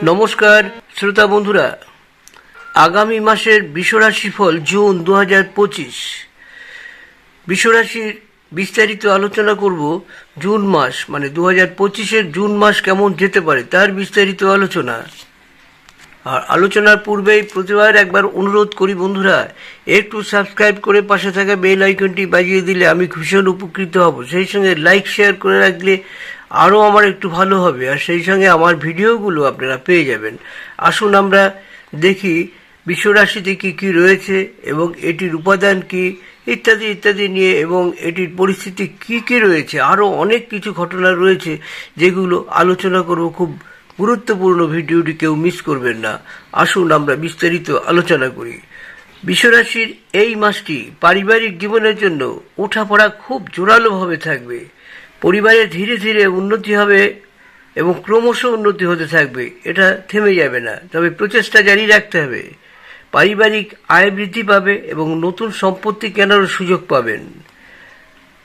নমস্কার শ্রোতা বন্ধুরা, আগামী মাসের বিশ্বরাশিফল জুন 2025 বিশ্বরাশির বিস্তারিত আলোচনা করব। জুন মাস মানে 2025-এর জুন মাস কেমন যেতে পারে তার বিস্তারিত আলোচনা। আর আলোচনার পূর্বেই প্রতিবার একবার অনুরোধ করি বন্ধুরা, একটু সাবস্ক্রাইব করে পাশে থাকা বেল আইকনটি বাজিয়ে দিলে আমি ভীষণ উপকৃত হব। সেই সঙ্গে লাইক শেয়ার করে রাখলে আরও আমার একটু ভালো হবে, আর সেই সঙ্গে আমার ভিডিওগুলো আপনারা পেয়ে যাবেন। আসুন আমরা দেখি বিশ্বরাশিতে কী কী রয়েছে এবং এটির উপাদান কী ইত্যাদি ইত্যাদি নিয়ে, এবং এটির পরিস্থিতি কী কী রয়েছে। আরও অনেক কিছু ঘটনা রয়েছে যেগুলো আলোচনা করব। খুব গুরুত্বপূর্ণ, ভিডিওটি কেউ মিস করবেন না। আসুন আমরা বিস্তারিত আলোচনা করি। বিশ্বরাশির এই মাসটি পারিবারিক জীবনের জন্য ওঠাপড়া খুব জোরালোভাবে থাকবে। পরিবারে ধীরে ধীরে উন্নতি হবে এবং ক্রমশ উন্নতি হতে থাকবে, এটা থেমে যাবে না, তবে প্রচেষ্টা জারি রাখতে হবে। পারিবারিক আয় বৃদ্ধি পাবে এবং নতুন সম্পত্তি কেনারও সুযোগ পাবেন।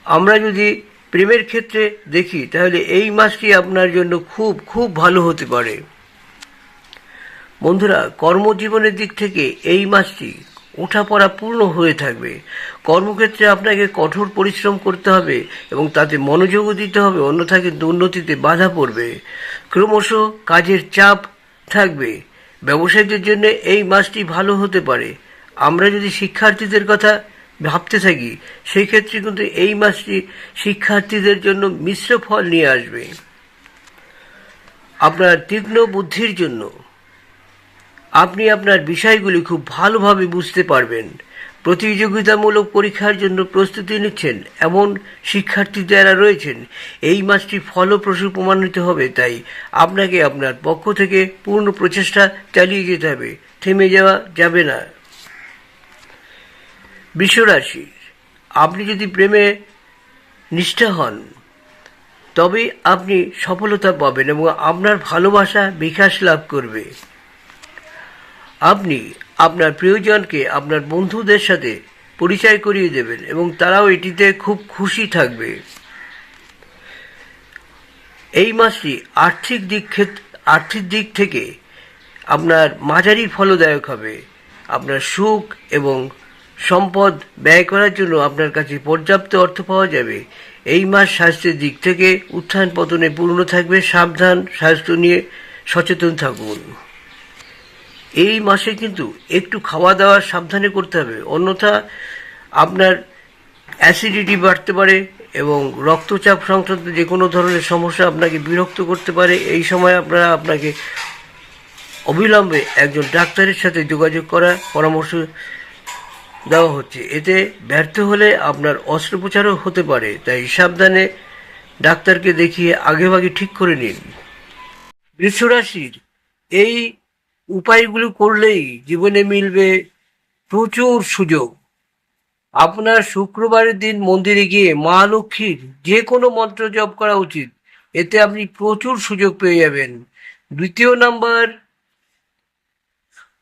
আমরা যদি প্রেমের ক্ষেত্রে দেখি তাহলে এই মাসটি আপনার জন্য খুব খুব ভালো হতে পারে। বন্ধুরা, কর্মজীবনের দিক থেকে এই মাসটি ওঠাপড়া পূর্ণ হয়ে থাকবে। কর্মক্ষেত্রে আপনাকে কঠোর পরিশ্রম করতে হবে এবং তাতে মনোযোগও দিতে হবে, অন্যথায় কিন্তু উন্নতিতে বাধা পড়বে। ক্রমশ কাজের চাপ থাকবে। ব্যবসায়ীদের জন্য এই মাসটি ভালো হতে পারে। আমরা যদি শিক্ষার্থীদের কথা ভাবতে থাকি সেই ক্ষেত্রে কিন্তু এই মাসটি শিক্ষার্থীদের জন্য মিশ্র ফল নিয়ে আসবে। আপনার তীক্ষ্ণ বুদ্ধির জন্য আপনি আপনার বিষয়গুলি খুব ভালোভাবে বুঝতে পারবেন। প্রতিযোগিতামূলক পরীক্ষার জন্য প্রস্তুতি নিচ্ছেন এমন শিক্ষার্থী যারা রয়েছেন, এই মাসটি ফলপ্রসূ প্রমাণিত হবে। তাই আপনাকে আপনার পক্ষ থেকে পূর্ণ প্রচেষ্টা চালিয়ে যেতে হবে, থেমে যাওয়া যাবে না। বিশ্বরাশি, আপনি যদি প্রেমে নিষ্ঠা হন তবে আপনি সফলতা পাবেন এবং আপনার ভালোবাসা বিকাশ লাভ করবে। আপনি আপনার প্রিয়জনকে আপনার বন্ধুদের সাথে পরিচয় করিয়ে দেবেন এবং তারাও এটিতে খুব খুশি থাকবে। এই মাসটি আর্থিক দিক থেকে আপনার মাঝারি ফলদায়ক হবে। আপনার সুখ এবং সম্পদ ব্যয় করার জন্য আপনার কাছে পর্যাপ্ত অর্থ পাওয়া যাবে। এই মাস স্বাস্থ্যের দিক থেকে উত্থান পতনে পূর্ণ থাকবে। সাবধান, স্বাস্থ্য নিয়ে সচেতন থাকুন। এই মাসে কিন্তু একটু খাওয়া দাওয়া সাবধানে করতে হবে, অন্যথা আপনার অ্যাসিডিটি বাড়তে পারে এবং রক্তচাপ সংক্রান্ত যে কোনো ধরনের সমস্যা আপনাকে বিরক্ত করতে পারে। এই সময় আপনাকে অবিলম্বে একজন ডাক্তারের সাথে যোগাযোগ করার পরামর্শ দেওয়া হচ্ছে। এতে ব্যর্থ হলে আপনার অস্ত্রোপচারও হতে পারে, তাই সাবধানে ডাক্তারকে দেখিয়ে আগেভাগে ঠিক করে নিন। বৃষরাশির এই উপায়গুলো করলেই জীবনে মিলবে প্রচুর সুযোগ। আপনার শুক্রবারের দিন মন্দিরে গিয়ে মা লক্ষ্মীর যে কোনো মন্ত্র জপ করা উচিত, এতে আপনি প্রচুর সুযোগ পেয়ে যাবেন।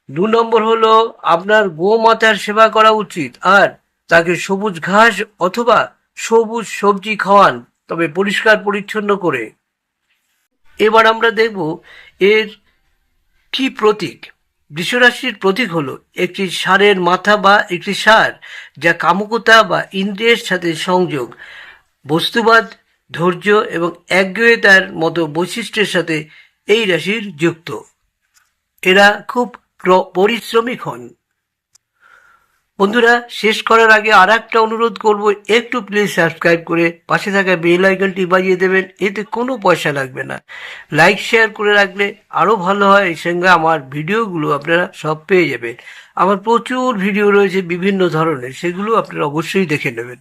দু নম্বর হলো আপনার গোমাতার সেবা করা উচিত, আর তাকে সবুজ ঘাস অথবা সবুজ সবজি খাওয়ান, তবে পরিষ্কার পরিচ্ছন্ন করে। এবার আমরা দেখব এর কি প্রতীক। বৃষরাশির প্রতীক হলো একটি ষাঁড়ের মাথা বা একটি ষাঁড়, যা কামুকতা বা ইন্দ্রিয়ের সাথে সংযোগ, বস্তুবাদ, ধৈর্য এবং একগুঁয়েতার মতো বৈশিষ্ট্যের সাথে এই রাশির যুক্ত। এরা খুব পরিশ্রমিক হন। বন্ধুরা, শেষ করার আগে আর একটা অনুরোধ করব, একটু প্লিজ সাবস্ক্রাইব করে পাশে থাকা বেল আইকনটি বাজিয়ে দেবেন, এতে কোনো পয়সা লাগবে না। লাইক শেয়ার করে রাখলে আরও ভালো হয়। এই সঙ্গে আমার ভিডিওগুলো আপনারা সব পেয়ে যাবেন। আমার প্রচুর ভিডিও রয়েছে বিভিন্ন ধরনের, সেগুলো আপনারা অবশ্যই দেখে নেবেন।